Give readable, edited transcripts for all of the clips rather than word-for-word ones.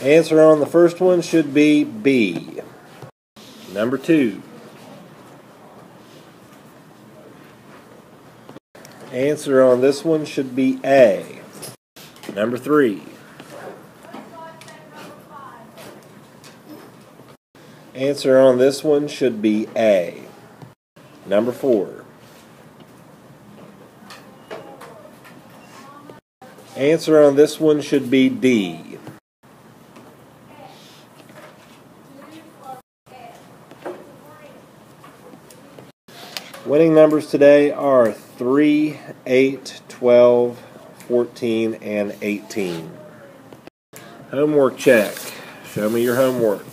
Answer on the first one should be B. Number 2. Answer on this one should be A. Number 3. Answer on this one should be A. Number 4. Answer on this one should be D. Winning numbers today are 3, 8, 12, 14, and 18. Homework check. Show me your homework.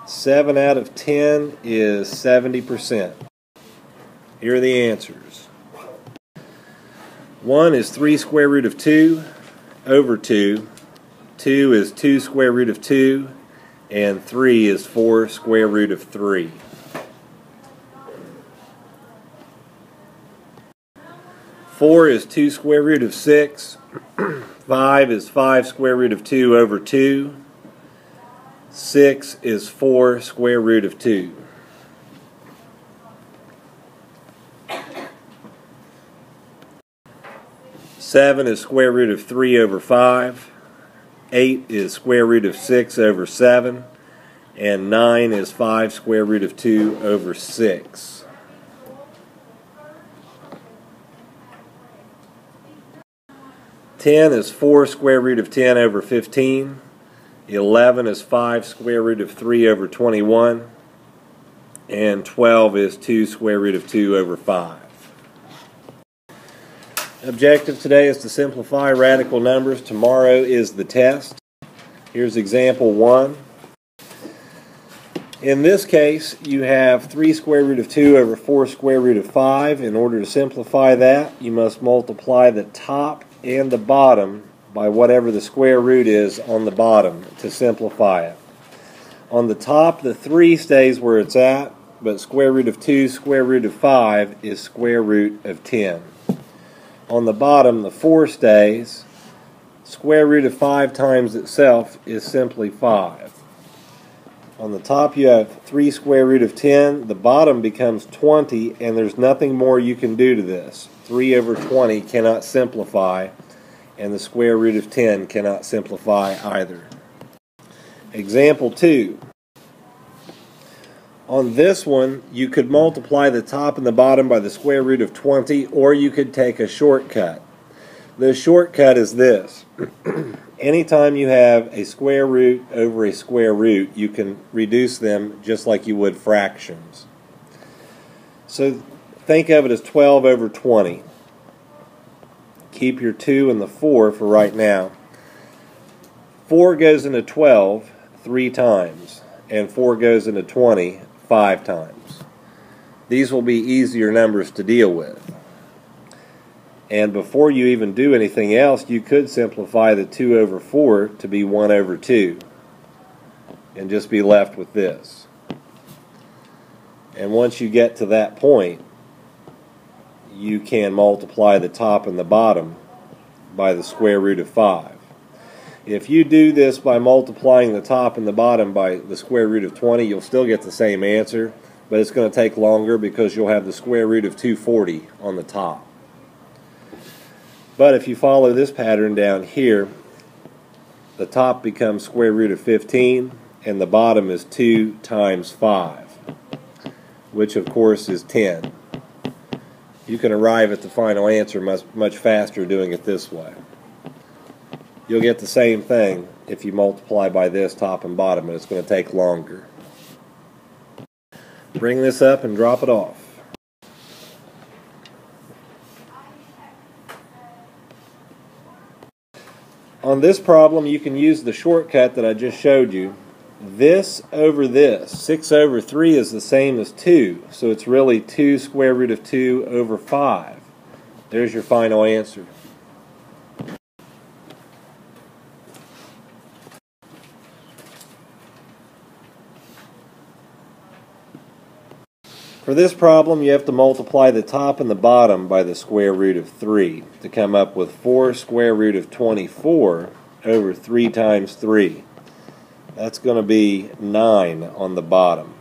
7 out of 10 is 70%. Here are the answers. 1 is 3 square root of 2 over 2. 2 is 2 square root of 2. And 3 is 4 square root of 3. 4 is 2 square root of 6. 5 is 5 square root of 2 over 2. 6 is 4 square root of 2. 7 is square root of 3 over 5. 8 is square root of 6 over 7. And 9 is 5 square root of 2 over 6. 10 is 4 square root of 10 over 15. 11 is 5 square root of 3 over 21. And 12 is 2 square root of 2 over 5. Objective today is to simplify radical numbers. Tomorrow is the test. Here's example 1. In this case, you have 3 square root of 2 over 4 square root of 5. In order to simplify that, you must multiply the top and the bottom by whatever the square root is on the bottom to simplify it. On the top, the 3 stays where it's at, but square root of 2 square root of 5 is square root of 10. On the bottom, the 4 stays. Square root of 5 times itself is simply 5. On the top you have 3 square root of 10. The bottom becomes 20, and there's nothing more you can do to this. 3 over 20 cannot simplify, and the square root of 10 cannot simplify either. Example 2. On this one, you could multiply the top and the bottom by the square root of 20, or you could take a shortcut. The shortcut is this. Anytime you have a square root over a square root, you can reduce them just like you would fractions. So think of it as 12 over 20. Keep your 2 and the 4 for right now. 4 goes into 12 3 times, and 4 goes into 20 5 times. These will be easier numbers to deal with. And before you even do anything else, you could simplify the 2 over 4 to be 1 over 2 and just be left with this. And once you get to that point, you can multiply the top and the bottom by the square root of 5. If you do this by multiplying the top and the bottom by the square root of 20, you'll still get the same answer, but it's going to take longer because you'll have the square root of 240 on the top. But if you follow this pattern down here, the top becomes square root of 15, and the bottom is 2 times 5, which of course is 10. You can arrive at the final answer much faster doing it this way. You'll get the same thing if you multiply by this top and bottom, but it's going to take longer. Bring this up and drop it off. On this problem, you can use the shortcut that I just showed you. This over this, 6 over 3 is the same as 2, so it's really 2 square root of 2 over 5. There's your final answer. For this problem, you have to multiply the top and the bottom by the square root of 3 to come up with 4 square root of 24 over 3 times 3. That's going to be 9 on the bottom.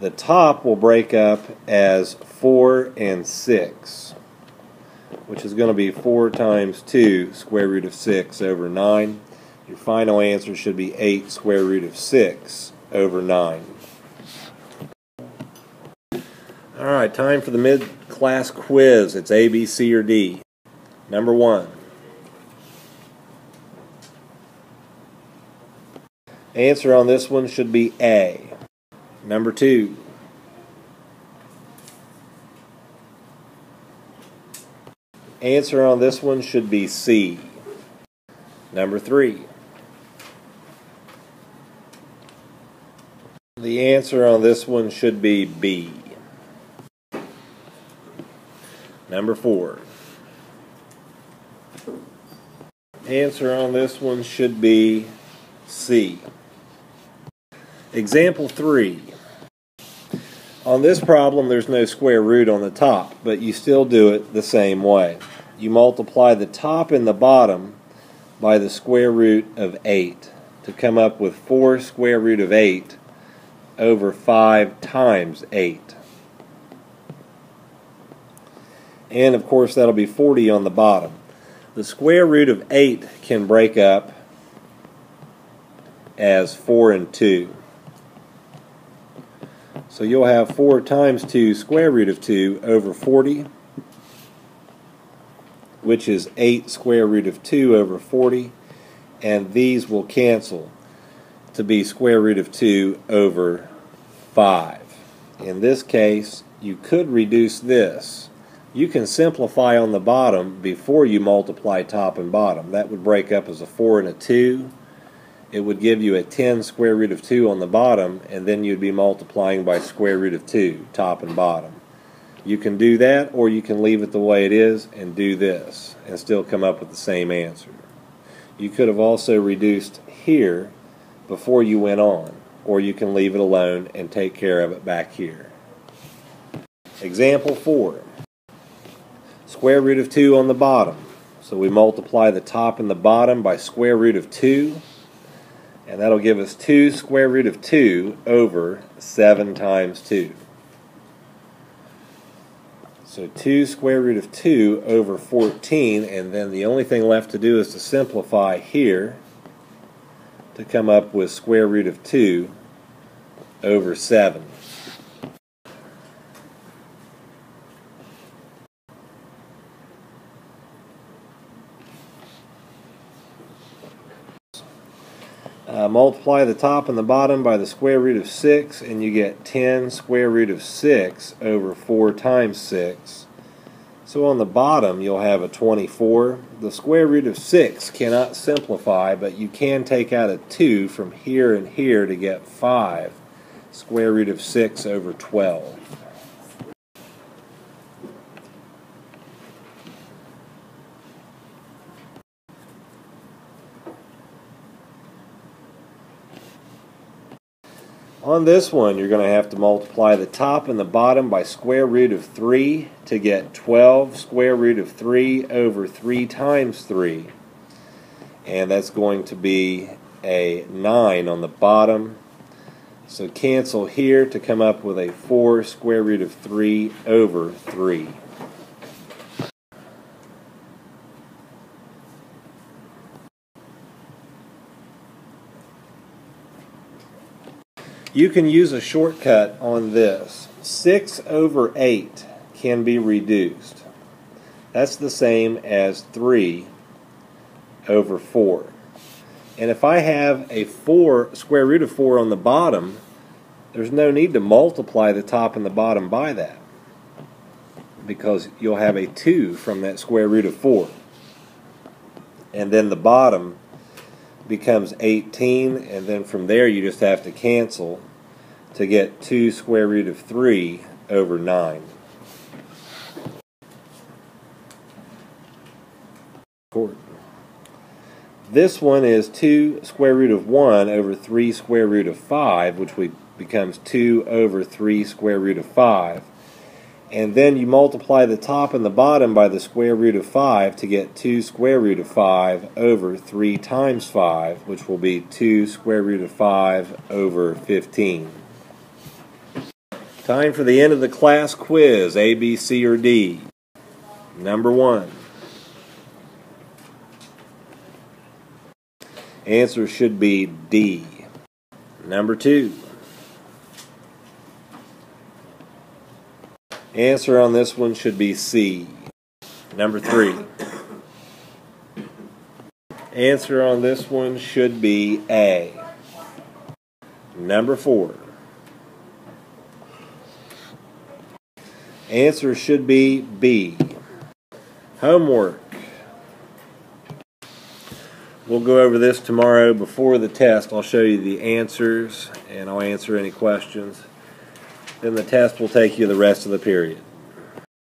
The top will break up as 4 and 6, which is going to be 4 times 2 square root of 6 over 9. Your final answer should be 8 square root of 6 over 9. Alright, time for the mid-class quiz. It's A, B, C, or D. Number 1. Answer on this one should be A. Number 2. Answer on this one should be C. Number 3. The answer on this one should be B. Number 4. Answer on this one should be C. Example 3. On this problem, there's no square root on the top, but you still do it the same way. You multiply the top and the bottom by the square root of 8 to come up with 4 square root of 8 over 5 times 8. And of course that'll be 40 on the bottom. The square root of 8 can break up as 4 and 2. So you'll have 4 times 2 square root of 2 over 40, which is 8 square root of 2 over 40, and these will cancel to be square root of 2 over 5. In this case, you could reduce this. You can simplify on the bottom before you multiply top and bottom. That would break up as a 4 and a 2. It would give you a 10 square root of 2 on the bottom, and then you'd be multiplying by square root of 2, top and bottom. You can do that, or you can leave it the way it is and do this, and still come up with the same answer. You could have also reduced here before you went on, or you can leave it alone and take care of it back here. Example 4. Square root of 2 on the bottom. So we multiply the top and the bottom by square root of 2. And that'll give us 2 square root of 2 over 7 times 2. So 2 square root of 2 over 14, and then the only thing left to do is to simplify here to come up with square root of 2 over 7. Multiply the top and the bottom by the square root of 6, and you get 10 square root of 6 over 4 times 6. So on the bottom you'll have a 24. The square root of 6 cannot simplify, but you can take out a 2 from here and here to get 5 square root of 6 over 12. On this one, you're going to have to multiply the top and the bottom by square root of 3 to get 12 square root of 3 over 3 times 3. And that's going to be a 9 on the bottom. So cancel here to come up with a 4 square root of 3 over 3. You can use a shortcut on this. 6 over 8 can be reduced. That's the same as 3 over 4. And if I have a 4 square root of 4 on the bottom, there's no need to multiply the top and the bottom by that, because you'll have a 2 from that square root of 4. And then the bottom becomes 18, and then from there you just have to cancel to get 2 square root of 3 over 9. This one is 2 square root of 1 over 3 square root of 5, which becomes 2 over 3 square root of 5. And then you multiply the top and the bottom by the square root of 5 to get 2 square root of 5 over 3 times 5, which will be 2 square root of 5 over 15. Time for the end of the class quiz, A, B, C, or D. Number 1. Answer should be D. Number 2. Answer on this one should be C. Number 3. Answer on this one should be A. Number 4. Answer should be B. Homework. We'll go over this tomorrow before the test. I'll show you the answers and I'll answer any questions. Then the test will take you the rest of the period.